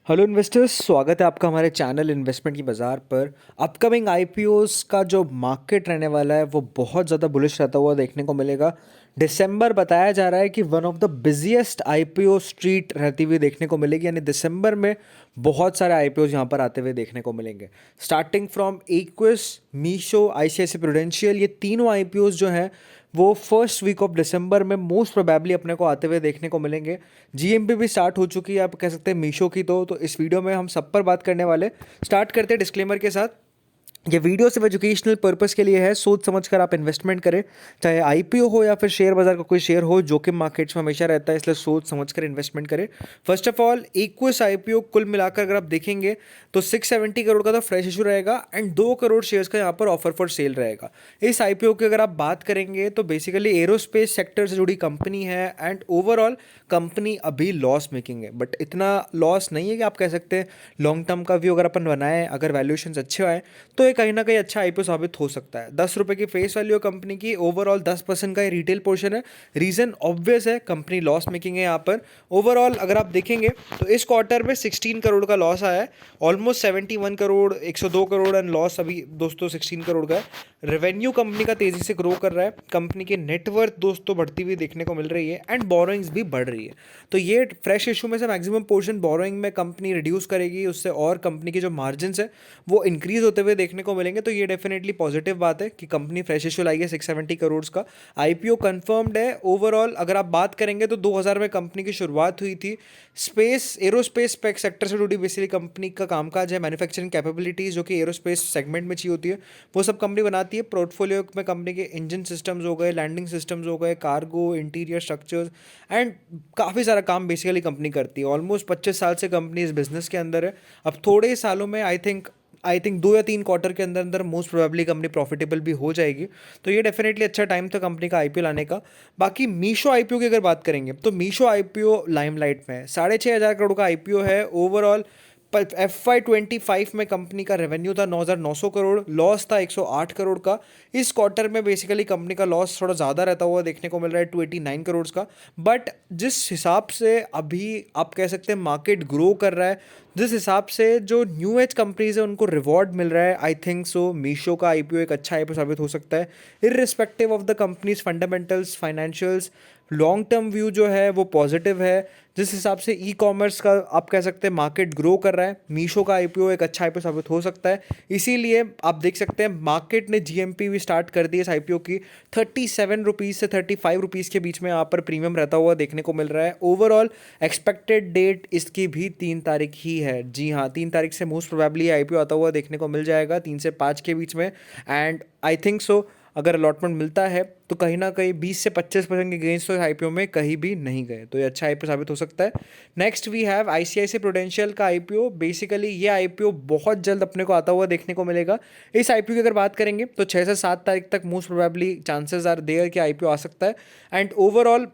Hello investors, स्वागत है आपका हमारे चैनल इन्वेस्टमेंट की बाज़ार पर। अपकमिंग आईपीओस का जो मार्केट रहने वाला है वो बहुत ज़्यादा बुलिश रहता हुआ देखने को मिलेगा। दिसंबर बताया जा रहा है कि one of the busiest IPO street रहती हुई देखने को मिलेगी, यानी दिसंबर में बहुत सारे आईपीओस यहाँ पर आते हुए देखने को मिलेंगे। स्टार्टिंग फ्रॉम एक्विस, मीशो, आईसीआईसी प्रूडेंशियल, ये तीनों आईपीओस जो हैं वो फर्स्ट वीक ऑफ दिसंबर में मोस्ट प्रोबेबली अपने को आते हुए देखने को मिलेंगे। जीएमपी भी स्टार्ट हो चुकी है, आप कह सकते हैं मीशो की। तो इस वीडियो में हम सब पर बात करने वाले। स्टार्ट करते हैं डिस्क्लेमर के साथ। ये वीडियो सिर्फ एजुकेशनल पर्पस के लिए है, सोच समझकर आप इन्वेस्टमेंट करें। चाहे आईपीओ हो या फिर शेयर बाजार का कोई शेयर हो, जोखिम मार्केट्स में हमेशा रहता है, इसलिए सोच समझकर इन्वेस्टमेंट करें। फर्स्ट ऑफ ऑल, इक्विस आईपीओ कुल मिलाकर अगर आप देखेंगे तो 670 करोड़ का तो फ्रेश इशू रहेगा एंड 2 करोड़ शेयर्स का यहाँ पर ऑफर फॉर सेल रहेगा। इस आईपीओ की अगर आप बात करेंगे तो बेसिकली एरोस्पेस सेक्टर से जुड़ी कंपनी है एंड ओवरऑल कंपनी अभी लॉस मेकिंग है, बट इतना लॉस नहीं है कि आप कह सकते हैं लॉन्ग टर्म का व्यू अगर अपन बनाएं, अगर वैल्यूएशन अच्छे आए तो ये कहीं ना कहीं अच्छा आईपीओ साबित हो सकता है। 10 रुपये की फेस वैल्यू कंपनी की, ओवरऑल 10% का ये रिटेल पोर्शन है। रीजन ऑब्वियस है, कंपनी लॉस मेकिंग है यहाँ पर। ओवरऑल अगर आप देखेंगे तो इस क्वार्टर में 16 करोड़ का लॉस आया है, almost 71 crore, 102 crore and loss अभी दोस्तों 16 करोड़ का है। रेवेन्यू कंपनी का तेजी से ग्रो कर रहा है, कंपनी की नेटवर्थ दोस्तों बढ़ती हुई देखने को मिल रही है एंड बोरोइंग्स भी बढ़ रही है। तो ये फ्रेश इशू में से मैक्सिमम पोर्शन बोरोइंग में कंपनी रिड्यूस करेगी, उससे और कंपनी की जो मार्जिन है वो इंक्रीज होते हुए देखने को मिलेंगे। तो ये डेफिनेटली पॉजिटिव बात है कि कंपनी फ्रेश इशू लाई है। 670 करोड़ का आईपीओ कंफर्म्ड है। ओवरऑल अगर आप बात करेंगे तो 2000 में कंपनी की शुरुआत हुई थी। स्पेस, एरोस्पेस स्पेक सेक्टर से जुड़ी बेसिकली कंपनी का कामकाज है। मैन्युफैक्चरिंग कैपेबिलिटीज जो कि एरोस्पेस सेगमेंट में चाहिए होती है वो सब कंपनी बनाती है। पोर्टफोलियो में कंपनी के इंजन सिस्टम्स हो गए, लैंडिंग सिस्टम्स हो गए, कार्गो, इंटीरियर स्ट्रक्चर्स एंड काफ़ी सारा काम बेसिकली कंपनी करती है। ऑलमोस्ट 25 साल से कंपनी इस बिजनेस के अंदर है। अब थोड़े ही सालों में आई थिंक 2 या 3 क्वार्टर के अंदर अंदर मोस्ट प्रोबेबली कंपनी प्रॉफिटेबल भी हो जाएगी। तो ये डेफिनेटली अच्छा टाइम था कंपनी का आईपीओ लाने का। बाकी मीशो आईपीओ की अगर बात करेंगे तो मीशो आईपीओ लाइमलाइट में है। 6,500 करोड़ का आईपीओ है। ओवरऑल FY25 में कंपनी का रेवेन्यू था 9,900 करोड़, लॉस था 108 करोड़ का। इस क्वार्टर में बेसिकली कंपनी का लॉस थोड़ा ज़्यादा रहता हुआ देखने को मिल रहा है, 289 करोड़ का। बट जिस हिसाब से अभी आप कह सकते हैं मार्केट ग्रो कर रहा है, जिस हिसाब से जो न्यू एज कंपनीज है उनको रिवॉर्ड मिल रहा है, आई थिंक सो मीशो का आईपीओ एक अच्छा आईपीओ साबित हो सकता है। Irrespective of the companies fundamentals, financials, long term view जो है वो पॉजिटिव है। जिस हिसाब से ई कॉमर्स का आप कह सकते हैं मार्केट ग्रो कर रहा है, मीशो का आईपीओ एक अच्छा आईपीओ साबित हो सकता है। इसीलिए आप देख सकते हैं मार्केट ने जीएमपी भी स्टार्ट कर दी है इस आईपीओ की। 37 रुपीज़ से 35 रुपीज़ के बीच में यहाँ पर प्रीमियम रहता हुआ देखने को मिल रहा है। ओवरऑल एक्सपेक्टेड डेट इसकी भी 3 तारीख ही है। जी हाँ, 3 तारीख से मोस्ट प्रोबेबली आईपीओ आता हुआ देखने को मिल जाएगा, 3 से 5 के बीच में। एंड आई थिंक सो अगर अलॉटमेंट मिलता है तो कहीं ना कहीं 20 से 25% के गेंस तो आईपीओ में कहीं भी नहीं गए, तो ये अच्छा आईपीओ साबित हो सकता है। Next we have ICICI Prudential का आईपीओ। बेसिकली ये आईपीओ बहुत जल्द अपने को आता हुआ देखने को मिलेगा। इस आईपीओ की अगर बात करेंगे तो 6 से 7 तारीख तक most probably chances are there कि आईपीओ आ सकता है। एंड ओवरऑल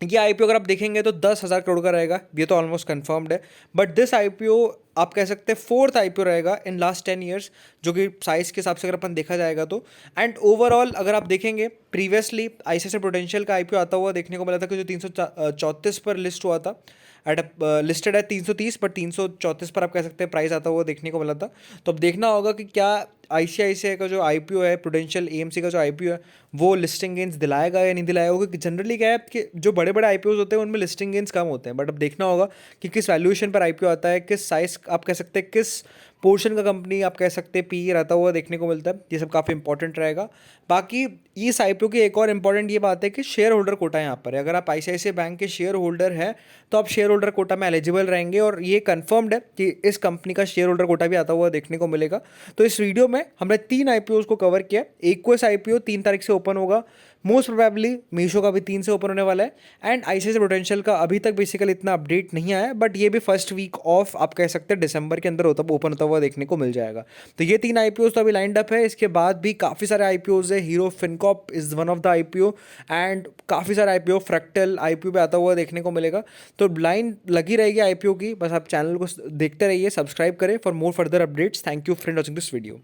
ये आईपीओ अगर आप देखेंगे तो 10,000 करोड़ का रहेगा, ये तो ऑलमोस्ट कंफर्म्ड है। बट दिस आईपीओ आप कह सकते हैं फोर्थ आईपीओ रहेगा इन लास्ट 10 ईयर्स, जो कि साइज के हिसाब से अगर अपन देखा जाएगा तो। एंड ओवरऑल अगर आप देखेंगे प्रीवियसली आईसीआईसी प्रूडेंशियल का आईपीओ आता हुआ देखने को मिला था कि जो 334 पर लिस्ट हुआ था, एट लिस्टेड है 330, बट 334 पर आप कह सकते हैं प्राइस आता हुआ देखने को मिला था। तो अब देखना होगा कि क्या आईसीआईसीआई का जो आईपीओ है, प्रूडेंशियल एएमसी का जो आईपीओ है, वो लिस्टिंग गेंस दिलाएगा या नहीं दिलाएगा। क्योंकि जनरली क्या है कि जो बड़े बड़े आईपीओज होते हैं उनमें लिस्टिंग गेंस कम होते हैं, बट अब देखना होगा कि किस वैल्यूएशन पर आईपीओ आता है, किस साइज आप कह सकते हैं, किस पोर्शन का कंपनी आप कह सकते हैं पीई रहता हुआ देखने को मिलता है। ये सब काफ़ी इंपॉर्टेंट रहेगा। बाकी इस आईपीओ की एक और इंपॉर्टेंट ये बात है कि शेयर होल्डर कोटा यहाँ पर है। अगर आप आईसीआईसीआई बैंक के शेयर होल्डर हैं तो आप शेयर होल्डर कोटा में एलिजिबल रहेंगे, और ये कंफर्म्ड है कि इस कंपनी का शेयर होल्डर कोटा भी आता हुआ देखने को मिलेगा। तो इस वीडियो में हमने 3 आईपीओ को कवर किया। एक्विस आईपीओ 3 तारीख से ओपन होगा, मोस्ट प्रोबेबली मीशो का भी 3 से ओपन होने वाला है। एंड आईसीआईसीआई प्रूडेंशियल का अभी तक बेसिकली इतना अपडेट नहीं आया है, बट ये भी फर्स्ट वीक ऑफ आप कह सकते हैं दिसंबर के अंदर ओपन होता हुआ देखने को मिल जाएगा। तो ये 3 आईपीओ तो अभी लाइंड अप है। इसके बाद भी काफ़ी सारे आईपीओज है। Hero Fincorp is one of the IPO and काफ़ी सारे आईपीओ, फ्रैक्टल आईपीओ पे आता हुआ देखने को मिलेगा। तो लाइन लगी रहेगी आईपीओ की, बस आप चैनल को देखते रहिए, सब्सक्राइब करें for more further updates. Thank you friend watching this video.